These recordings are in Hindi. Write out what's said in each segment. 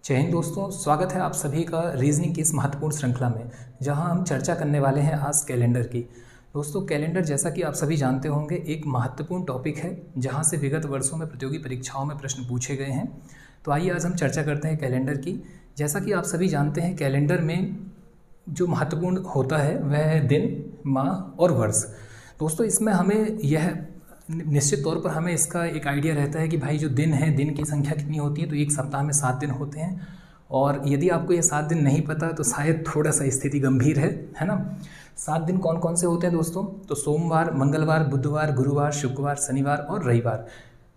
जय हिंद दोस्तों, स्वागत है आप सभी का रीजनिंग की इस महत्वपूर्ण श्रृंखला में, जहां हम चर्चा करने वाले हैं आज कैलेंडर की। दोस्तों, कैलेंडर जैसा कि आप सभी जानते होंगे एक महत्वपूर्ण टॉपिक है जहां से विगत वर्षों में प्रतियोगी परीक्षाओं में प्रश्न पूछे गए हैं। तो आइए आज हम चर्चा करते हैं कैलेंडर की। जैसा कि आप सभी जानते हैं, कैलेंडर में जो महत्वपूर्ण होता है वह है दिन, माह और वर्ष। दोस्तों, इसमें हमें यह निश्चित तौर पर हमें इसका एक आइडिया रहता है कि भाई जो दिन है, दिन की संख्या कितनी होती है। तो एक सप्ताह में 7 दिन होते हैं, और यदि आपको ये 7 दिन नहीं पता तो शायद थोड़ा सा स्थिति गंभीर है ना। 7 दिन कौन कौन से होते हैं दोस्तों? तो सोमवार, मंगलवार, बुधवार, गुरुवार, शुक्रवार, शनिवार और रविवार।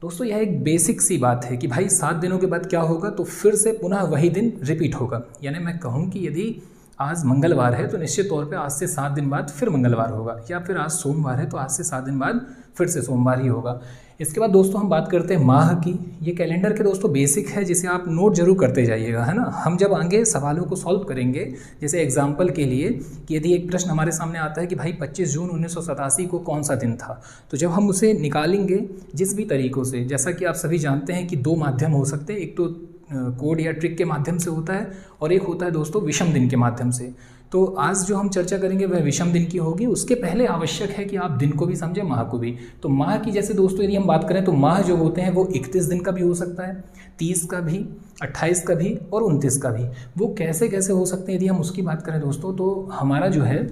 दोस्तों, यह एक बेसिक सी बात है कि भाई 7 दिनों के बाद क्या होगा, तो फिर से पुनः वही दिन रिपीट होगा। यानी मैं कहूँ कि यदि आज मंगलवार है तो निश्चित तौर पे आज से 7 दिन बाद फिर मंगलवार होगा, या फिर आज सोमवार है तो आज से 7 दिन बाद फिर से सोमवार ही होगा। इसके बाद दोस्तों हम बात करते हैं माह की। ये कैलेंडर के दोस्तों बेसिक है, जिसे आप नोट जरूर करते जाइएगा, है ना। हम जब आगे सवालों को सॉल्व करेंगे, जैसे एग्जाम्पल के लिए कि यदि एक प्रश्न हमारे सामने आता है कि भाई 25 जून 1987 को कौन सा दिन था, तो जब हम उसे निकालेंगे जिस भी तरीक़ों से, जैसा कि आप सभी जानते हैं कि 2 माध्यम हो सकते हैं। एक तो कोड या ट्रिक के माध्यम से होता है, और एक होता है दोस्तों विषम दिन के माध्यम से। तो आज जो हम चर्चा करेंगे वह विषम दिन की होगी। उसके पहले आवश्यक है कि आप दिन को भी समझें, माह को भी। तो माह की जैसे दोस्तों यदि हम बात करें तो माह जो होते हैं वो 31 दिन का भी हो सकता है, 30 का भी, 28 का भी और 29 का भी। वो कैसे कैसे हो सकते हैं यदि हम उसकी बात करें दोस्तों, तो हमारा जो है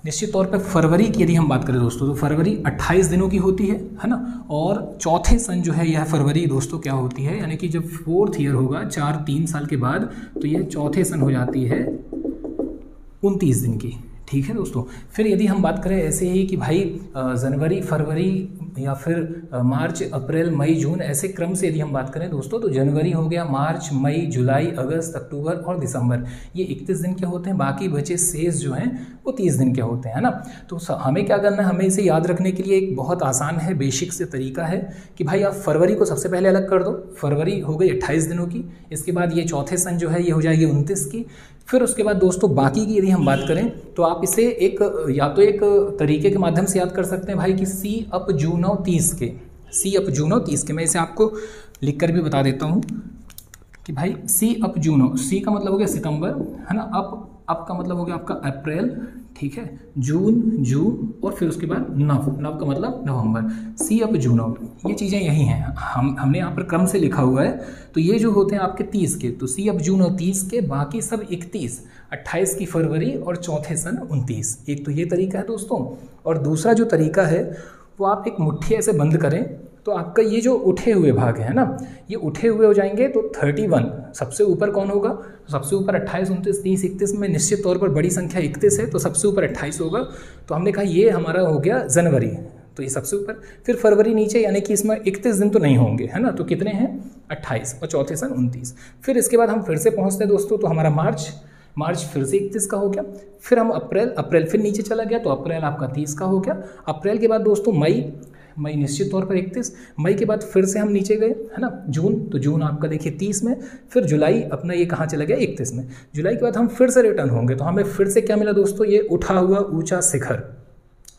निश्चित तौर पे फरवरी की यदि हम बात करें दोस्तों, तो फरवरी 28 दिनों की होती है ना। और चौथे सन जो है यह फरवरी दोस्तों क्या होती है, यानी कि जब 4th ईयर होगा 3 साल के बाद, तो यह चौथे सन हो जाती है 29 दिन की। ठीक है दोस्तों। फिर यदि हम बात करें ऐसे ही कि भाई जनवरी, फरवरी या फिर मार्च, अप्रैल, मई, जून, ऐसे क्रम से यदि हम बात करें दोस्तों, तो जनवरी हो गया, मार्च, मई, जुलाई, अगस्त, अक्टूबर और दिसंबर, ये 31 दिन के होते हैं। बाकी बचे शेष जो हैं वो 30 दिन के होते हैं ना। तो हमें क्या करना है, हमें इसे याद रखने के लिए एक बहुत आसान है, बेसिक से तरीका है कि भाई आप फरवरी को सबसे पहले अलग कर दो। फरवरी हो गई 28 दिनों की। इसके बाद ये चौथे सन जो है ये हो जाएगी 29 की। फिर उसके बाद दोस्तों बाकी की यदि हम बात करें तो आप इसे एक या तो एक तरीके के माध्यम से याद कर सकते हैं भाई कि सी अप जूनो 30 के, सी अप जूनो 30 के। मैं इसे आपको लिख कर भी बता देता हूँ कि भाई सी अप जूनो, सी का मतलब हो गया सितंबर, है ना। अप का मतलब हो गया आपका अप्रैल, ठीक है, जून और फिर उसके बाद नव का मतलब नवंबर। सी अप जूनो, ये चीज़ें यही हैं। हमने यहाँ पर क्रम से लिखा हुआ है। तो ये जो होते हैं आपके 30 के, तो सी अप जूनो 30 के, बाकी सब 31, 28 की फरवरी और चौथे सन 29। एक तो ये तरीका है दोस्तों। और दूसरा जो तरीका है वो आप एक मुट्ठी ऐसे बंद करें तो आपका ये जो उठे हुए भाग है ना, ये उठे हुए हो जाएंगे। तो 31 सबसे ऊपर कौन होगा, तो सबसे ऊपर 28, 29, 30, 31 में निश्चित तौर पर बड़ी संख्या 31 है, तो सबसे ऊपर 28 होगा। तो हमने कहा ये हमारा हो गया जनवरी, तो ये सबसे ऊपर। फिर फरवरी नीचे, यानी कि इसमें 31 दिन तो नहीं होंगे, है ना। तो कितने हैं, 28 और चौथे सन 29। फिर इसके बाद हम फिर से पहुँचते हैं दोस्तों, तो हमारा मार्च फिर से 31 का हो गया। फिर हम अप्रैल फिर नीचे चला गया, तो अप्रैल आपका 30 का हो गया। अप्रैल के बाद दोस्तों मई निश्चित तौर पर 31। मई के बाद फिर से हम नीचे गए, है ना, जून, तो जून आपका देखिए 30 में। फिर जुलाई अपना ये कहाँ चला गया, 31 में। जुलाई के बाद हम फिर से रिटर्न होंगे, तो हमें फिर से क्या मिला दोस्तों, ये उठा हुआ ऊंचा शिखर।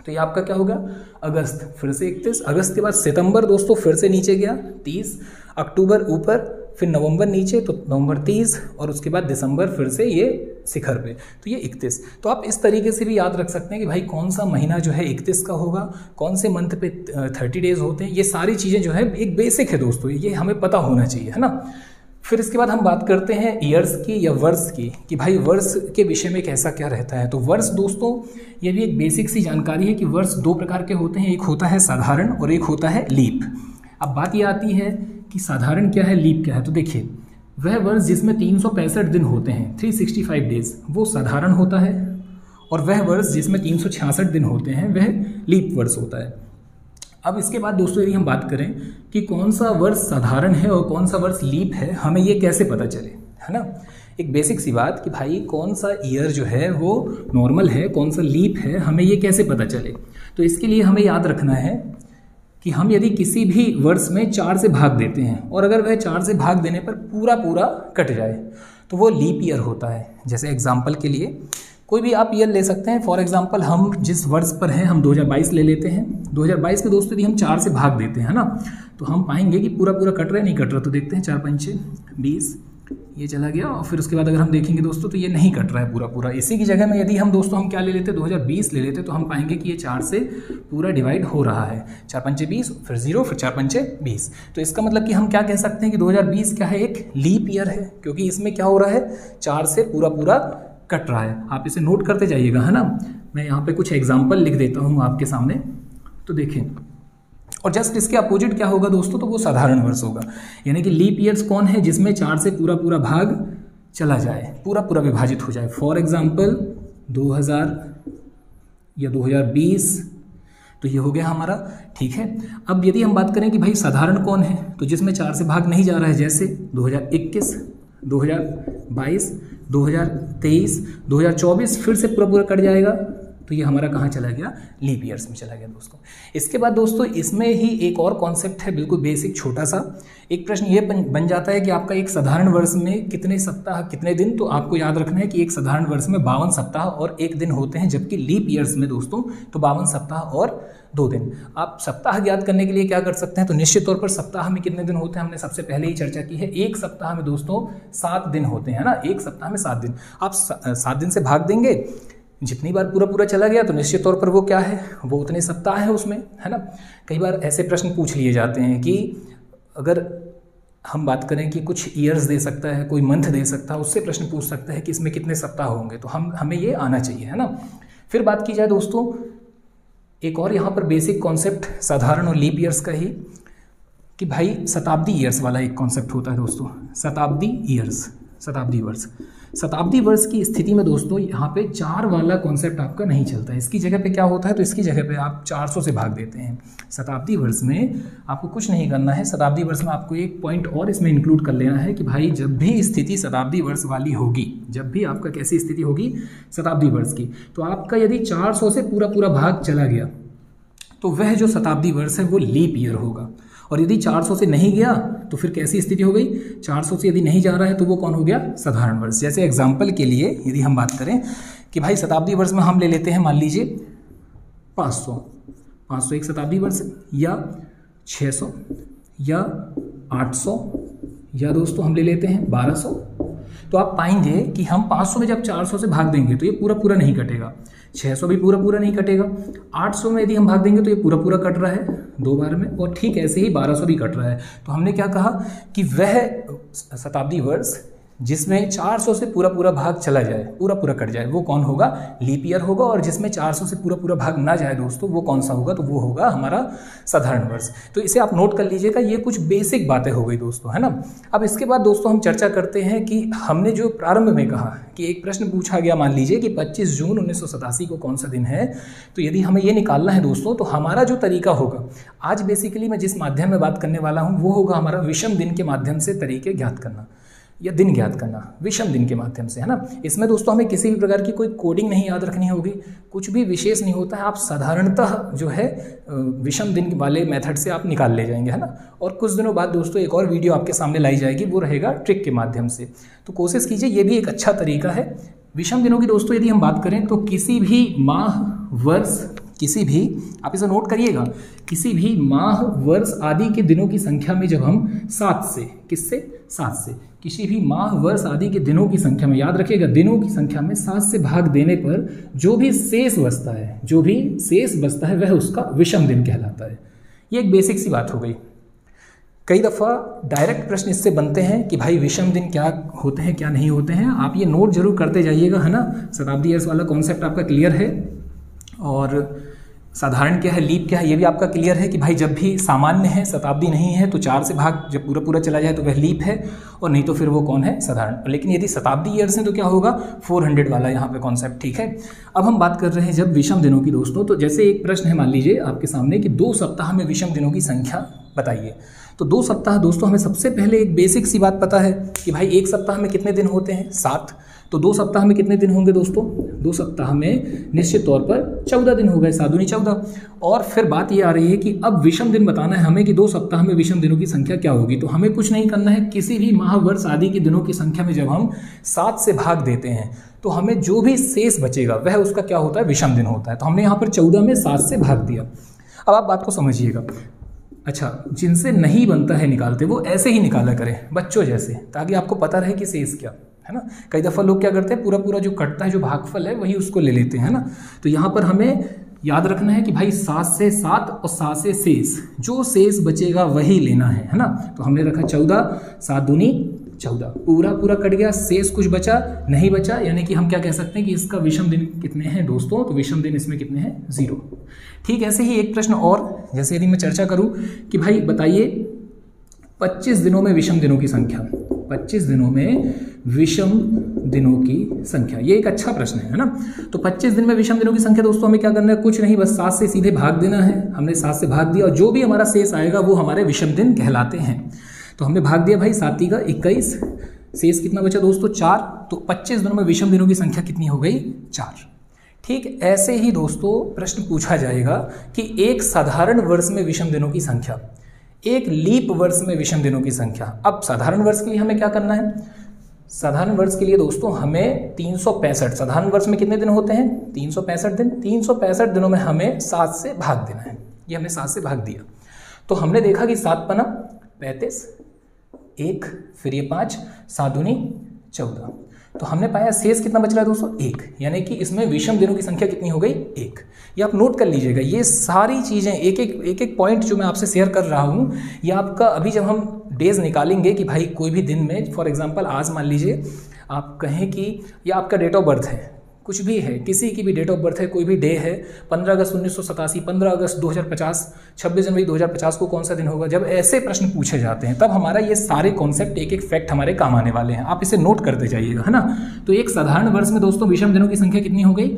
तो ये आपका क्या होगा, अगस्त, फिर से 31। अगस्त के बाद सितंबर दोस्तों फिर से नीचे गया 30, अक्टूबर ऊपर, फिर नवंबर नीचे, तो नवंबर 30, और उसके बाद दिसंबर फिर से ये शिखर पे, तो ये 31। तो आप इस तरीके से भी याद रख सकते हैं कि भाई कौन सा महीना जो है 31 का होगा, कौन से मंथ पे 30 डेज होते हैं। ये सारी चीज़ें जो है एक बेसिक है दोस्तों, ये हमें पता होना चाहिए, है ना। फिर इसके बाद हम बात करते हैं ईयर्स की या वर्ष की, कि भाई वर्ष के विषय में कैसा क्या रहता है। तो वर्ष दोस्तों ये भी एक बेसिक सी जानकारी है कि वर्ष 2 प्रकार के होते हैं, एक होता है साधारण और एक होता है लीप। अब बात ये आती है कि साधारण क्या है, लीप क्या है। तो देखिए, वह वर्ष जिसमें 365 दिन होते हैं, 365 डेज, वो साधारण होता है। और वह वर्ष जिसमें 366 दिन होते हैं वह लीप वर्ष होता है। अब इसके बाद दोस्तों यदि हम बात करें कि कौन सा वर्ष साधारण है और कौन सा वर्ष लीप है, हमें ये कैसे पता चले, है ना। एक बेसिक सी बात कि भाई कौन सा ईयर जो है वो नॉर्मल है, कौन सा लीप है, हमें ये कैसे पता चले। तो इसके लिए हमें याद रखना है कि हम यदि किसी भी वर्ष में 4 से भाग देते हैं, और अगर वह 4 से भाग देने पर पूरा कट जाए, तो वो लीप ईयर होता है। जैसे एग्जाम्पल के लिए कोई भी आप ईयर ले सकते हैं। फॉर एग्जांपल हम जिस वर्ष पर हैं, हम 2022 ले लेते हैं। 2022 में दोस्तों यदि हम 4 से भाग देते हैं ना, तो हम पाएंगे कि पूरा कट रहा है, नहीं कट रहा। तो देखते हैं, 4 पंचे 20, ये चला गया और फिर उसके बाद अगर हम देखेंगे दोस्तों तो ये नहीं कट रहा है पूरा पूरा। इसी की जगह में यदि हम दोस्तों हम क्या ले लेते 2020 ले लेते तो हम पाएंगे कि ये 4 से पूरा डिवाइड हो रहा है। 4 पंचे 20, फिर 0, फिर 4 पंचे 20। तो इसका मतलब कि हम क्या कह सकते हैं कि 2020 क्या है, एक लीप ईयर है, क्योंकि इसमें क्या हो रहा है 4 से पूरा पूरा कट रहा है। आप इसे नोट करते जाइएगा, है ना। मैं यहाँ पे कुछ एग्जाम्पल लिख देता हूँ आपके सामने, तो देखें। और जस्ट इसके अपोजिट क्या होगा दोस्तों, तो वो साधारण वर्ष होगा। यानी कि लीप ईयर्स कौन है, जिसमें 4 से पूरा पूरा भाग चला जाए, पूरा पूरा विभाजित हो जाए। फॉर एग्जाम्पल 2000 या 2020, तो ये हो गया हमारा, ठीक है। अब यदि हम बात करें कि भाई साधारण कौन है, तो जिसमें 4 से भाग नहीं जा रहा है, जैसे 2021, 2022, 2023, 2024 फिर से पूरा पूरा कट जाएगा, तो ये हमारा कहाँ चला गया, लीप ईयर्स में चला गया दोस्तों। इसके बाद दोस्तों इसमें ही एक और कॉन्सेप्ट है, बिल्कुल बेसिक छोटा सा। एक प्रश्न ये बन जाता है कि आपका एक साधारण वर्ष में कितने सप्ताह कितने दिन, तो आपको याद रखना है कि एक साधारण वर्ष में 52 सप्ताह और 1 दिन होते हैं, जबकि लीप ईयर्स में दोस्तों तो 52 सप्ताह और 2 दिन। आप सप्ताह ज्ञात करने के लिए क्या कर सकते हैं, तो निश्चित तौर पर सप्ताह में कितने दिन होते हैं हमने सबसे पहले ही चर्चा की है। एक सप्ताह में दोस्तों 7 दिन होते हैं ना, एक सप्ताह में 7 दिन। आप 7 दिन से भाग देंगे, जितनी बार पूरा पूरा चला गया तो निश्चित तौर पर वो क्या है, वो उतने सप्ताह है उसमें, है ना। कई बार ऐसे प्रश्न पूछ लिए जाते हैं कि अगर हम बात करें कि कुछ ईयर्स दे सकता है, कोई मंथ दे सकता है, उससे प्रश्न पूछ सकता है कि इसमें कितने सप्ताह होंगे, तो हमें ये आना चाहिए, है ना। फिर बात की जाए दोस्तों एक और यहाँ पर बेसिक कॉन्सेप्ट साधारण और लीप ईयर्स का ही, कि भाई शताब्दी ईयर्स वाला एक कॉन्सेप्ट होता है दोस्तों, शताब्दी ईयर्स, शताब्दी वर्ष। शताब्दी वर्ष की स्थिति में दोस्तों यहाँ पे 4 वाला कॉन्सेप्ट आपका नहीं चलता है। इसकी जगह पे क्या होता है, तो इसकी जगह पे आप 400 से भाग देते हैं। शताब्दी वर्ष में आपको कुछ नहीं करना है, शताब्दी वर्ष में आपको एक पॉइंट और इसमें इंक्लूड कर लेना है कि भाई जब भी स्थिति शताब्दी वर्ष वाली होगी, जब भी आपका कैसी स्थिति होगी शताब्दी वर्ष की, तो आपका यदि 400 से पूरा पूरा भाग चला गया तो वह जो शताब्दी वर्ष है वो लीप ईयर होगा। और यदि 400 से नहीं गया तो फिर कैसी स्थिति हो गई, 400 से यदि नहीं जा रहा है तो वो कौन हो गया, साधारण वर्ष। जैसे एग्जाम्पल के लिए यदि हम बात करें कि भाई शताब्दी वर्ष में हम ले लेते हैं, मान लीजिए 500 एक शताब्दी वर्ष, या 600 या 800, या दोस्तों हम ले लेते हैं 1200। तो आप पाएंगे कि हम 500 में जब 400 से भाग देंगे तो ये पूरा पूरा नहीं कटेगा, 600 भी पूरा पूरा नहीं कटेगा, 800 में यदि हम भाग देंगे तो ये पूरा पूरा कट रहा है 2 बार में, और ठीक ऐसे ही 1200 भी कट रहा है। तो हमने क्या कहा कि वह शताब्दी वर्ष जिसमें 400 से पूरा पूरा भाग चला जाए, पूरा पूरा कट जाए, वो कौन होगा, लीप ईयर होगा। और जिसमें 400 से पूरा पूरा भाग ना जाए दोस्तों, वो कौन सा होगा, तो वो होगा हमारा साधारण वर्ष। तो इसे आप नोट कर लीजिएगा, ये कुछ बेसिक बातें हो गई दोस्तों, है ना। अब इसके बाद दोस्तों हम चर्चा करते हैं कि हमने जो प्रारंभ में कहा कि एक प्रश्न पूछा गया, मान लीजिए कि 25 जून 1987 को कौन सा दिन है, तो यदि हमें ये निकालना है दोस्तों, तो हमारा जो तरीका होगा, आज बेसिकली मैं जिस माध्यम में बात करने वाला हूँ वो होगा हमारा विषम दिन के माध्यम से तरीके ज्ञात करना, या दिन ज्ञात करना विषम दिन के माध्यम से, है ना। इसमें दोस्तों हमें किसी भी प्रकार की कोई कोडिंग नहीं याद रखनी होगी, कुछ भी विशेष नहीं होता है, आप साधारणतः जो है विषम दिन वाले मेथड से आप निकाल ले जाएंगे, है ना। और कुछ दिनों बाद दोस्तों एक और वीडियो आपके सामने लाई जाएगी, वो रहेगा ट्रिक के माध्यम से। तो कोशिश कीजिए, ये भी एक अच्छा तरीका है विषम दिनों की दोस्तों। यदि हम बात करें तो किसी भी माह, वर्ष, किसी भी, आप इसे नोट करिएगा, किसी भी माह, वर्ष आदि के दिनों की संख्या में जब हम 7 से, किससे, 7 से, किसी भी माह, वर्ष आदि के दिनों की संख्या में, याद रखिएगा दिनों की संख्या में 7 से भाग देने पर जो भी शेष बचता है, जो भी शेष बचता है वह उसका विषम दिन कहलाता है। ये एक बेसिक सी बात हो गई। कई दफ़ा डायरेक्ट प्रश्न इससे बनते हैं कि भाई विषम दिन क्या होते हैं, क्या नहीं होते हैं। आप ये नोट जरूर करते जाइएगा, है ना। शताब्दी ईयर्स वाला कॉन्सेप्ट आपका क्लियर है, और साधारण क्या है, लीप क्या है, ये भी आपका क्लियर है कि भाई जब भी सामान्य है, शताब्दी नहीं है, तो 4 से भाग जब पूरा पूरा चला जाए तो वह लीप है, और नहीं तो फिर वो कौन है, साधारण। लेकिन यदि शताब्दी ईयर्स है तो क्या होगा, 400 वाला यहाँ पे कॉन्सेप्ट, ठीक है। अब हम बात कर रहे हैं जब विषम दिनों की दोस्तों, तो जैसे एक प्रश्न है मान लीजिए आपके सामने कि 2 सप्ताह में विषम दिनों की संख्या बताइए। तो 2 सप्ताह दोस्तों हमें सबसे पहले एक बेसिक सी बात पता है कि भाई एक सप्ताह में कितने दिन होते हैं, 7। तो 2 सप्ताह में कितने दिन होंगे दोस्तों, 2 सप्ताह में निश्चित तौर पर 14 दिन हो गए, 7 दूनी 14। और फिर बात ये आ रही है कि अब विषम दिन बताना है हमें कि 2 सप्ताह में विषम दिनों की संख्या क्या होगी। तो हमें कुछ नहीं करना है, किसी भी माह, वर्ष आदि के दिनों की संख्या में जब हम 7 से भाग देते हैं तो हमें जो भी शेष बचेगा वह उसका क्या होता है, विषम दिन होता है। तो हमने यहाँ पर 14 में 7 से भाग दिया। अब आप बात को समझिएगा, अच्छा, जिनसे नहीं बनता है निकालते वो ऐसे ही निकाला करें बच्चों जैसे, ताकि आपको पता रहे कि शेष क्या है ना। कई दफ़ा लोग क्या करते हैं, पूरा पूरा जो कटता है जो भागफल है वही उसको ले लेते हैं ना। तो यहाँ पर हमें याद रखना है कि भाई 7 से 7 और 7 से शेष, जो शेष बचेगा वही लेना है ना। तो हमने रखा 14, 7 दूनी 14, पूरा पूरा कट गया, शेष कुछ बचा नहीं बचा, यानी कि हम क्या कह सकते हैं कि इसका विषम दिन कितने हैं दोस्तों, तो विषम दिन इसमें कितने हैं, 0। ठीक, ऐसे ही एक प्रश्न और, जैसे यदि मैं चर्चा करूं कि भाई बताइए 25 दिनों में विषम दिनों की संख्या, 25 दिनों में विषम दिनों की संख्या, ये एक अच्छा प्रश्न है ना। तो 25 दिन में विषम दिनों की संख्या दोस्तों हमें क्या करना है, कुछ नहीं, बस 7 से सीधे भाग देना है। हमने 7 से भाग दिया और जो भी हमारा शेष आएगा वो हमारे विषम दिन कहलाते हैं। तो हमने भाग दिया भाई 7 का 21, शेष कितना बचा दोस्तों, 4। तो 25 दिनों में विषम दिनों की संख्या कितनी हो गई, 4। ठीक, ऐसे ही दोस्तों प्रश्न पूछा जाएगा कि एक साधारण वर्ष में विषम दिनों की संख्या, एक लीप वर्ष में विषम दिनों की संख्या। अब साधारण वर्ष के लिए हमें क्या करना है, साधारण वर्ष के लिए दोस्तों हमें 365, साधारण वर्ष में कितने दिन होते हैं, 365 दिन, 365 दिनों में हमें 7 से भाग देना है। ये हमने 7 से भाग दिया, तो हमने देखा कि 7 पना 35, 1, फिर ये 5, 7 दूनी 14। तो हमने पाया शेष कितना बच रहा है दोस्तों, 1, यानी कि इसमें विषम दिनों की संख्या कितनी हो गई, 1। ये आप नोट कर लीजिएगा, ये सारी चीज़ें एक एक पॉइंट जो मैं आपसे शेयर कर रहा हूँ, ये आपका अभी जब हम डेज निकालेंगे कि भाई कोई भी दिन में, फॉर एग्जांपल आज मान लीजिए आप कहें कि ये आपका डेट ऑफ बर्थ है, कुछ भी है, किसी की भी डेट ऑफ बर्थ है, कोई भी डे है, 15 अगस्त 1987, 15 अगस्त 2050, 26 जनवरी 2050 को कौन सा दिन होगा। जब ऐसे प्रश्न पूछे जाते हैं तब हमारा ये सारे कॉन्सेप्ट एक एक फैक्ट हमारे काम आने वाले हैं, आप इसे नोट करते जाइएगा, है ना। तो एक साधारण वर्ष में दोस्तों विषम दिनों की संख्या कितनी हो गई,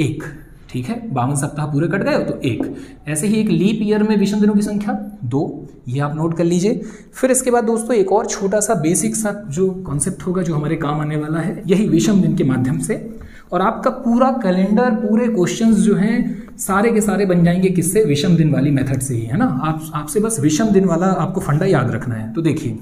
1। ठीक है, 52 सप्ताह पूरे कट गए तो 1। ऐसे ही एक लीप ईयर में विषम दिनों की संख्या 2, ये आप नोट कर लीजिए। फिर इसके बाद दोस्तों एक और छोटा सा बेसिक सा जो कॉन्सेप्ट होगा जो हमारे काम आने वाला है, यही विषम दिन के माध्यम से, और आपका पूरा कैलेंडर, पूरे क्वेश्चंस जो हैं सारे के सारे बन जाएंगे किससे, विषम दिन वाली मेथड से ही, है ना। आपसे बस विषम दिन वाला आपको फंडा याद रखना है। तो देखिए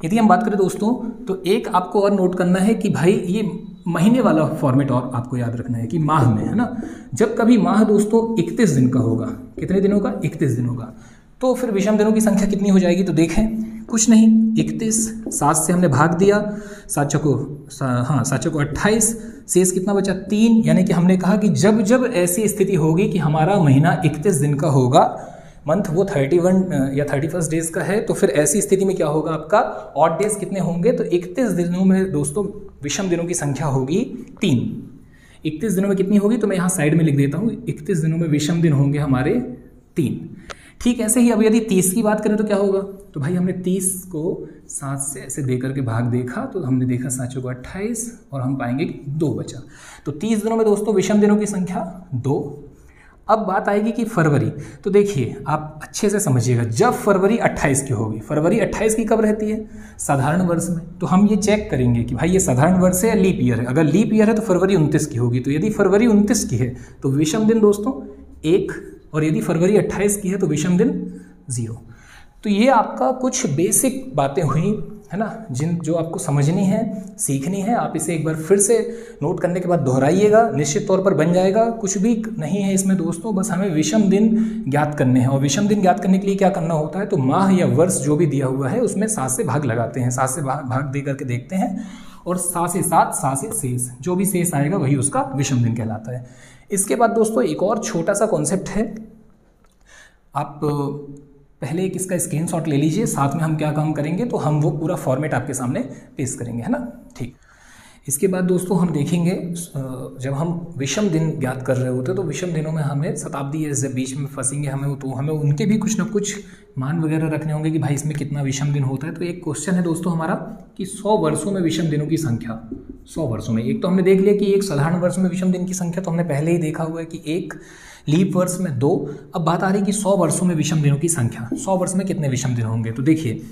यदि हम बात करें दोस्तों, तो एक आपको और नोट करना है कि भाई ये महीने वाला फॉर्मेट और आपको याद रखना है कि माह में, है ना। जब कभी माह दोस्तों 31 दिन का होगा, कितने दिनों का, 31 दिन होगा, तो फिर विषम दिनों की संख्या कितनी हो जाएगी, तो देखें कुछ नहीं, 31, 7 से हमने भाग दिया, 7 चौको 28, शेष कितना बचा, 3। यानी कि हमने कहा कि जब जब ऐसी स्थिति होगी कि हमारा महीना 31 दिन का होगा, मंथ वो 31 या 31 डेज का है, तो फिर ऐसी स्थिति में क्या होगा, आपका ऑड डेज कितने होंगे, तो 31 दिनों में दोस्तों विषम दिनों की संख्या होगी 3। 31 दिनों में कितनी होगी, तो मैं यहाँ साइड में लिख देता हूँ, 31 दिनों में विषम दिन होंगे हमारे 3। ठीक, ऐसे ही अब यदि 30 की बात करें तो क्या होगा, तो भाई हमने 30 को 7 से ऐसे दे करके भाग देखा, तो हमने देखा 7 चौको 28 और हम पाएंगे कि 2 बचा। तो 30 दिनों में दोस्तों विषम दिनों की संख्या 2। अब बात आएगी कि फरवरी, तो देखिए आप अच्छे से समझिएगा, जब फरवरी 28 की होगी, फरवरी 28 की कब रहती है, साधारण वर्ष में, तो हम ये चेक करेंगे कि भाई ये साधारण वर्ष है या लीप ईयर है। अगर लीप ईयर है तो फरवरी 29 की होगी, तो यदि फरवरी 29 की है तो विषम दिन दोस्तों 1, और यदि फरवरी 28 की है तो विषम दिन 0। तो ये आपका कुछ बेसिक बातें हुई, है ना, जो आपको समझनी है, सीखनी है। आप इसे एक बार फिर से नोट करने के बाद दोहराइएगा, निश्चित तौर पर बन जाएगा। कुछ भी नहीं है इसमें दोस्तों, बस हमें विषम दिन ज्ञात करने हैं, और विषम दिन ज्ञात करने के लिए क्या करना होता है, तो माह या वर्ष जो भी दिया हुआ है उसमें 7 से भाग लगाते हैं, 7 से भाग दे करके देखते हैं, और 7 से 7, 7 से शेष, जो भी शेष आएगा वही उसका विषम दिन कहलाता है। इसके बाद दोस्तों एक और छोटा सा कॉन्सेप्ट है, आप पहले एक इसका स्क्रीनशॉट ले लीजिए, साथ में हम क्या काम करेंगे, तो हम वो पूरा फॉर्मेट आपके सामने पेश करेंगे, है ना। ठीक, इसके बाद दोस्तों हम देखेंगे जब हम विषम दिन ज्ञात कर रहे होते हैं तो विषम दिनों में हमें शताब्दी जब बीच में फंसेंगे हमें, तो हमें उनके भी कुछ ना कुछ मान वगैरह रखने होंगे कि भाई इसमें कितना विषम दिन होता है। तो एक क्वेश्चन है दोस्तों हमारा कि 100 वर्षों में विषम दिनों की संख्या, 100 वर्षों में, एक तो हमने देख लिया कि एक साधारण वर्ष में विषम दिन की संख्या तो हमने पहले ही देखा हुआ है कि 1, लीप वर्ष में 2। अब बात आ रही कि 100 वर्षों में विषम दिनों की संख्या, 100 वर्ष में कितने विषम दिन होंगे। तो देखिए,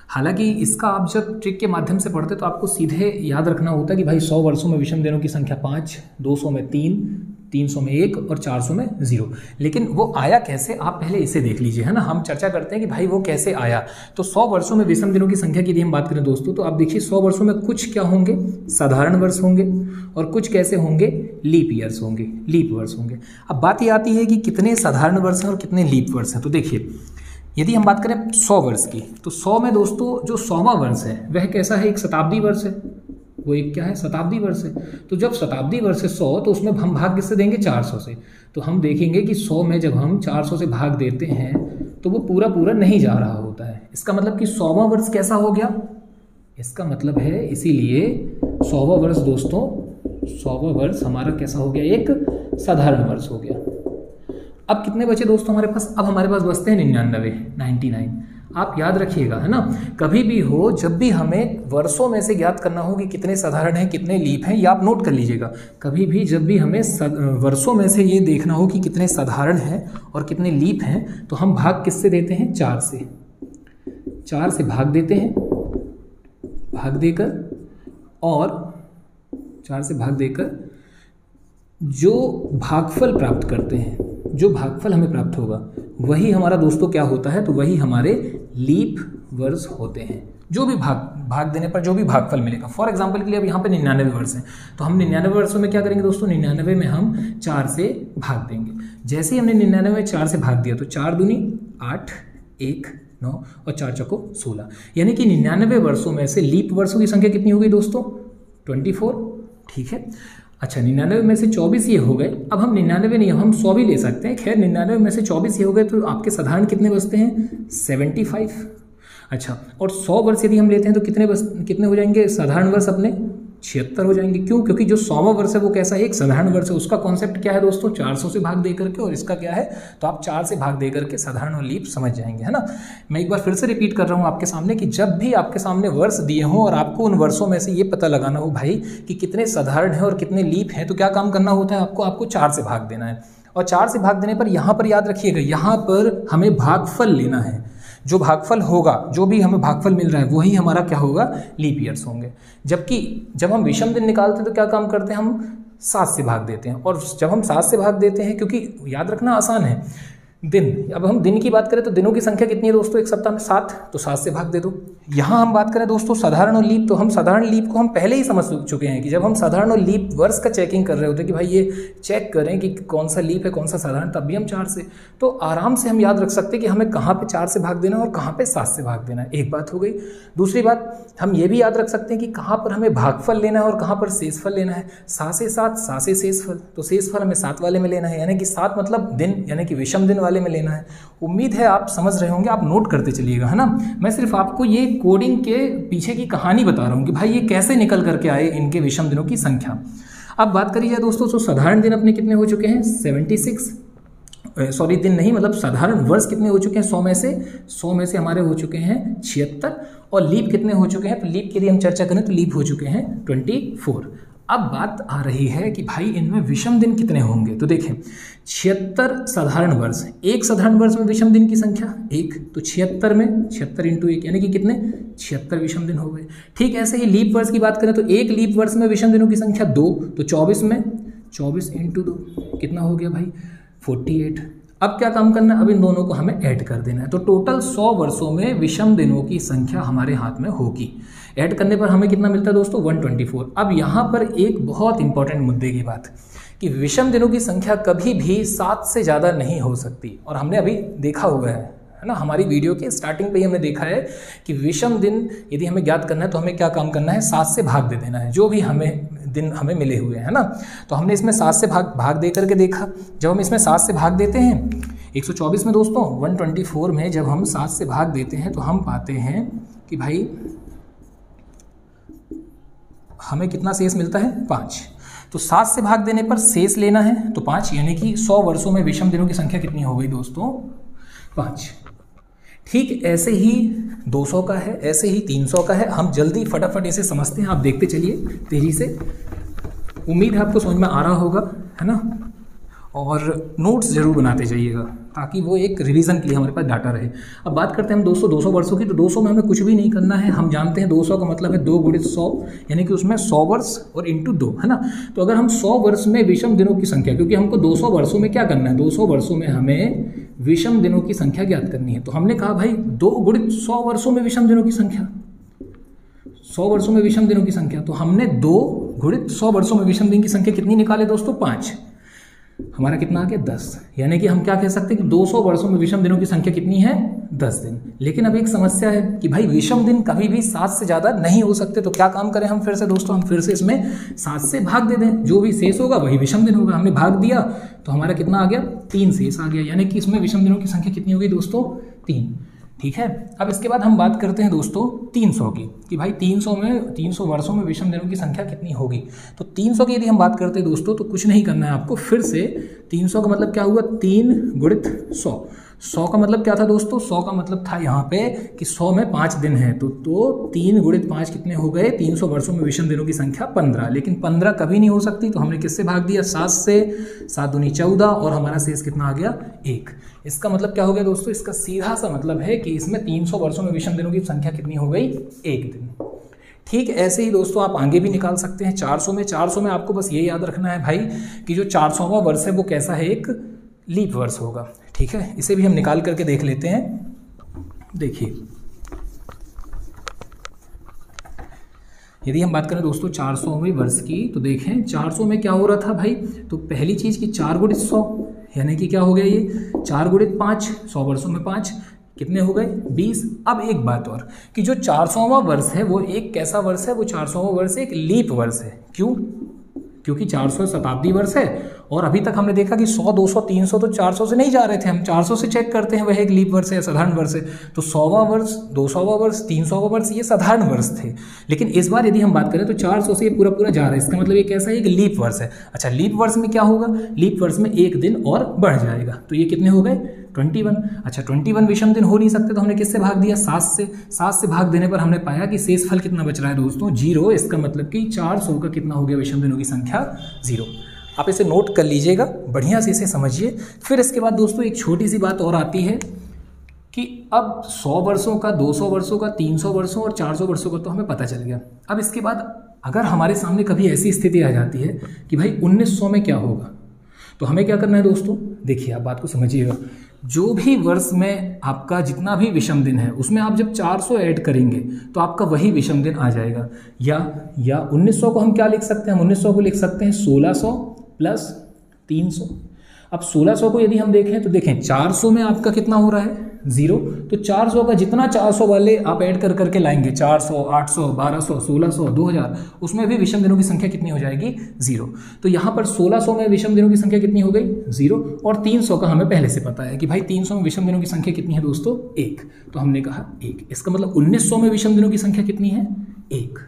हालांकि इसका आप जब ट्रिक के माध्यम से पढ़ते तो आपको सीधे याद रखना होता है कि भाई 100 वर्षों में विषम दिनों की संख्या 5, 200 में 3, 300 में 1 और 400 में 0। लेकिन वो आया कैसे, आप पहले इसे देख लीजिए, है ना। हम चर्चा करते हैं कि भाई वो कैसे आया। तो 100 वर्षों में विषम दिनों की संख्या की यदि हम बात करें दोस्तों, तो आप देखिए 100 वर्षों में कुछ क्या होंगे, साधारण वर्ष होंगे, और कुछ कैसे होंगे, लीप ईयर्स होंगे, लीप वर्ष होंगे। अब बात ये आती है कि कितने साधारण वर्ष हैं और कितने लीप वर्ष हैं। तो देखिए यदि हम बात करें 100 वर्ष की, तो 100 में दोस्तों जो 100वां वर्ष है वह कैसा है, एक शताब्दी वर्ष है, वो एक क्या है, शताब्दी वर्ष है। तो जब शताब्दी वर्ष है 100, तो उसमें हम भाग किससे देंगे, 400 से। तो हम देखेंगे कि 100 में जब हम 400 से भाग देते हैं तो वो पूरा पूरा नहीं जा रहा होता है। इसका मतलब कि 100वां वर्ष कैसा हो गया, इसका मतलब है इसीलिए 100वां वर्ष दोस्तों, 100वां वर्ष हमारा कैसा हो गया, एक साधारण वर्ष हो गया। अब कितने बचे दोस्तों हमारे पास, अब हमारे पास बचते हैं 99। आप याद रखिएगा, है ना, कभी भी हो जब भी हमें वर्षों में से ज्ञात करना हो कि कितने साधारण हैं कितने लीप हैं, ये आप नोट कर लीजिएगा। कभी भी जब भी हमें वर्षों में से ये देखना हो कि कितने साधारण हैं और कितने लीप हैं, तो हम भाग किससे देते हैं, 4 से। 4 से भाग देते हैं, भाग देकर, और 4 से भाग देकर जो भागफल प्राप्त करते हैं, जो भागफल हमें प्राप्त होगा वही हमारा दोस्तों क्या होता है, तो वही हमारे लीप वर्ष होते हैं। जो भी भाग देने पर जो भी भागफल मिलेगा। फॉर एग्जांपल के लिए अब यहाँ पे 99 वर्ष हैं, तो हम 99 वर्षों में क्या करेंगे दोस्तों, 99 में हम 4 से भाग देंगे। जैसे ही हमने 99 में 4 से भाग दिया तो 4 दूनी 8, 1 9 और 4 चौको 16, यानी कि 99 वर्षों में से लीप वर्षों की संख्या कितनी हो गई दोस्तों, 24। ठीक है, अच्छा 99 में से 24 ये हो गए। अब हम 99 नहीं, हम 100 भी ले सकते हैं। खैर 99 में से 24 ये हो गए, तो आपके साधारण कितने बचते हैं, 75। अच्छा, और 100 वर्ष यदि हम लेते हैं तो कितने हो जाएंगे साधारण वर्ष अपने, 76 हो जाएंगे। क्यों, क्योंकि जो 100वां वर्ष है वो कैसा है, एक साधारण वर्ष है। उसका कॉन्सेप्ट क्या है दोस्तों, 400 से भाग दे करके, और इसका क्या है, तो आप 4 से भाग दे करके साधारण और लीप समझ जाएंगे, है ना। मैं एक बार फिर से रिपीट कर रहा हूँ आपके सामने कि जब भी आपके सामने वर्ष दिए हों और आपको उन वर्षों में से ये पता लगाना हो भाई कि कितने साधारण हैं और कितने लीप हैं, तो क्या काम करना होता है आपको 4 से भाग देना है। और 4 से भाग देने पर यहाँ पर याद रखिएगा, यहाँ पर हमें भागफल लेना है। जो भागफल होगा, जो भी हमें भागफल मिल रहा है वही हमारा क्या होगा, लीप ईयर्स होंगे। जबकि जब हम विषम दिन निकालते हैं तो क्या काम करते हैं, हम 7 से भाग देते हैं। और जब हम 7 से भाग देते हैं, क्योंकि याद रखना आसान है, दिन, अब हम दिन की बात करें तो दिनों की संख्या कितनी है दोस्तों एक सप्ताह में, 7, तो 7 से भाग दे दो। यहाँ हम बात करें दोस्तों साधारण और लीप, तो हम साधारण लीप को हम पहले ही समझ चुके हैं कि जब हम साधारण और लीप वर्ष का चेकिंग कर रहे होते हैं कि भाई ये चेक करें कि कौन सा लीप है कौन सा साधारण, तब भी हम 4 से, तो आराम से हम याद रख सकते हैं कि हमें कहाँ पे 4 से भाग देना है और कहाँ पे 7 से भाग देना है। एक बात हो गई। दूसरी बात हम ये भी याद रख सकते हैं कि कहाँ पर हमें भागफल लेना है और कहाँ पर शेषफल लेना है। 7 से 7, 7 से शेषफल, तो शेषफल हमें 7 वाले में लेना है, यानी कि 7 मतलब दिन, यानी कि विषम दिन वाले में लेना है। उम्मीद है आप समझ रहे होंगे, आप नोट करते चलिएगा, है ना। मैं सिर्फ आपको ये कोडिंग के पीछे की कहानी बता रहा हूँ कि भाई ये कैसे निकल करके आए इनके विषम दिनों की संख्या। अब बात करी जाए दोस्तों, तो साधारण दिन अपने कितने हो चुके हैं, 76, सॉरी दिन नहीं, मतलब साधारण वर्ष कितने हो चुके हैं, 100 में से हमारे हो चुके हैं 76, और लीप कितने हो चुके हैं, तो लीप की यदि हम चर्चा करें तो लीप हो चुके हैं 24। अब बात आ रही है कि भाई इनमें विषम दिन कितने होंगे, तो देखें 76 साधारण वर्ष, एक साधारण वर्ष में विषम दिन की संख्या 1, तो 76 में 76 इंटू 1 यानी कि कितने, 76 विषम दिन हो गए। ठीक ऐसे ही लीप वर्ष की बात करें तो एक लीप वर्ष में विषम दिनों की संख्या 2, तो 24 में 24 इंटू 2 कितना हो गया भाई, 48। अब क्या काम करना है, अब इन दोनों को हमें ऐड कर देना है, तो टोटल 100 वर्षों में विषम दिनों की संख्या हमारे हाथ में होगी। ऐड करने पर हमें कितना मिलता है दोस्तों, 124। अब यहाँ पर एक बहुत इंपॉर्टेंट मुद्दे की बात कि विषम दिनों की संख्या कभी भी 7 से ज़्यादा नहीं हो सकती, और हमने अभी देखा हुआ है ना, हमारी वीडियो के स्टार्टिंग पे ही हमने देखा है कि विषम दिन यदि हमें ज्ञात करना है तो हमें क्या काम करना है, 7 से भाग दे देना है, जो भी हमें दिन हमें मिले हुए हैं ना। तो हमने इसमें 7 से भाग दे करके देखा। जब हम इसमें 7 से भाग देते हैं 124 में दोस्तों, 124 में जब हम 7 से भाग देते हैं तो हम पाते हैं कि भाई हमें कितना शेष मिलता है, 5। तो 7 से भाग देने पर शेष लेना है तो 5, यानी कि 100 वर्षों में विषम दिनों की संख्या कितनी हो गई दोस्तों, 5। ठीक ऐसे ही 200 का है, ऐसे ही 300 का है। हम जल्दी फटाफट इसे समझते हैं, आप देखते चलिए तेजी से। उम्मीद है आपको समझ में आ रहा होगा, है ना। और नोट्स जरूर बनाते जाइएगा ताकि वो एक रिवीजन के लिए हमारे पास डाटा रहे। अब बात करते हैं हम 200 वर्षों की। तो 200 में हमें कुछ भी नहीं करना है। हम जानते हैं 200 का मतलब है 2 गुणित 100, यानी कि उसमें 100 वर्ष और इंटू 2, है ना। तो अगर हम 100 वर्ष में विषम दिनों की संख्या, क्योंकि हमको 200 वर्षों में क्या करना है, 200 वर्षों में हमें विषम दिनों की संख्या ज्ञात करनी है। तो हमने कहा भाई 2 गुणित 100 वर्षों में विषम दिनों की संख्या, 100 वर्षों में विषम दिनों की संख्या। तो हमने 2 गुणित 100 वर्षों में विषम दिन की संख्या कितनी निकाले दोस्तों, 5। हमारा कितना आ गया, 10। यानी कि हम क्या कह सकते हैं कि 200 वर्षों में विषम दिनों की संख्या कितनी है, 10 दिन। लेकिन अब एक समस्या है कि भाई विषम दिन कभी भी 7 से ज़्यादा नहीं हो सकते। तो क्या काम करें हम फिर से दोस्तों, हम फिर से इसमें 7 से भाग दे दें। जो भी शेष होगा वही विषम दिन होगा। हमने भाग दिया तो हमारा कितना आ गया, 3 शेष आ गया। यानी कि इसमें विषम दिनों की संख्या कितनी होगी दोस्तों, 3। ठीक है। अब इसके बाद हम बात करते हैं दोस्तों 300 की, कि भाई 300 वर्षों में विषम दिनों की संख्या कितनी होगी। तो 300 की यदि हम बात करते हैं दोस्तों, तो कुछ नहीं करना है आपको। फिर से 300 का मतलब क्या हुआ, 3 गुणित 100। 100 का मतलब क्या था दोस्तों, 100 का मतलब था यहाँ पे कि 100 में 5 दिन है। तो 3 गुणित 5 कितने हो गए, 300 वर्षों में विषम दिनों की संख्या 15। लेकिन 15 कभी नहीं हो सकती, तो हमने किससे भाग दिया, 7 से। 7 दूनी 14 और हमारा शेष कितना आ गया, 1। इसका मतलब क्या हो गया दोस्तों, इसका सीधा सा मतलब है कि इसमें 300 वर्षों में विषम दिनों की संख्या कितनी हो गई, 1 दिन। ठीक ऐसे ही दोस्तों आप आगे भी निकाल सकते हैं 400 में आपको बस ये याद रखना है भाई कि जो 400वां वर्ष है वो कैसा है, एक लीप वर्ष होगा। ठीक है, इसे भी हम निकाल करके देख लेते हैं। देखिए, यदि हम बात करें दोस्तों 400वें वर्ष की, तो देखें 400 में क्या हो रहा था भाई। तो पहली चीज़ कि 4 गुणित 100, यानी कि क्या हो गया ये 4 गुणित 5, 100 वर्षों में 5 कितने हो गए, 20। अब एक बात और कि जो 400वां वर्ष है वो एक कैसा वर्ष है, वो 400वां वर्ष एक लीप वर्ष है। क्यों, क्योंकि 400 शताब्दी वर्ष है और अभी तक हमने देखा कि 100, 200, 300 तो 400 से नहीं जा रहे थे, हम 400 से चेक करते हैं, वह एक लीप वर्ष है, साधारण वर्ष है। तो 100वां वर्ष, 200वां वर्ष, 300वां वर्ष ये साधारण वर्ष थे। लेकिन इस बार यदि हम बात करें तो 400 से ये पूरा पूरा जा रहा है। इसका मतलब ये कैसा है, एक लीप वर्ष है। अच्छा, लीप वर्ष में क्या होगा, लीप वर्ष में एक दिन और बढ़ जाएगा। तो ये कितने हो गए, 21। अच्छा, 21 विषम दिन हो नहीं सकते, तो हमने किससे भाग दिया, 7 से। 7 से भाग देने पर हमने पाया कि शेष फल कितना बच रहा है दोस्तों, 0। इसका मतलब कि 400 का कितना हो गया विषम दिनों की संख्या, 0। आप इसे नोट कर लीजिएगा, बढ़िया से इसे समझिए। फिर इसके बाद दोस्तों एक छोटी सी बात और आती है कि अब 100 वर्षों का, 200 वर्षों का, 300 वर्षों और 400 वर्षों का तो हमें पता चल गया। अब इसके बाद अगर हमारे सामने कभी ऐसी स्थिति आ जाती है कि भाई 1900 में क्या होगा, तो हमें क्या करना है दोस्तों, देखिए आप बात को समझिएगा। जो भी वर्ष में आपका जितना भी विषम दिन है उसमें आप जब 400 ऐड करेंगे तो आपका वही विषम दिन आ जाएगा। या 1900 को हम क्या लिख सकते हैं, हम 1900 को लिख सकते हैं 1600 प्लस 300। अब 1600 को यदि हम देखें तो देखें 400 में आपका कितना हो रहा है, 0। तो 400 का जितना 400 वाले आप ऐड कर करके लाएंगे, 400, 800, 1200, 1600, 2000, उसमें भी विषम दिनों की संख्या कितनी हो जाएगी, 0। तो यहाँ पर 1600 में विषम दिनों की संख्या कितनी हो गई, 0। और 300 का हमें पहले से पता है कि भाई 300 में विषम दिनों की संख्या कितनी है दोस्तों, 1। तो हमने कहा 1। इसका मतलब 1900 में विषम दिनों की संख्या कितनी है, 1।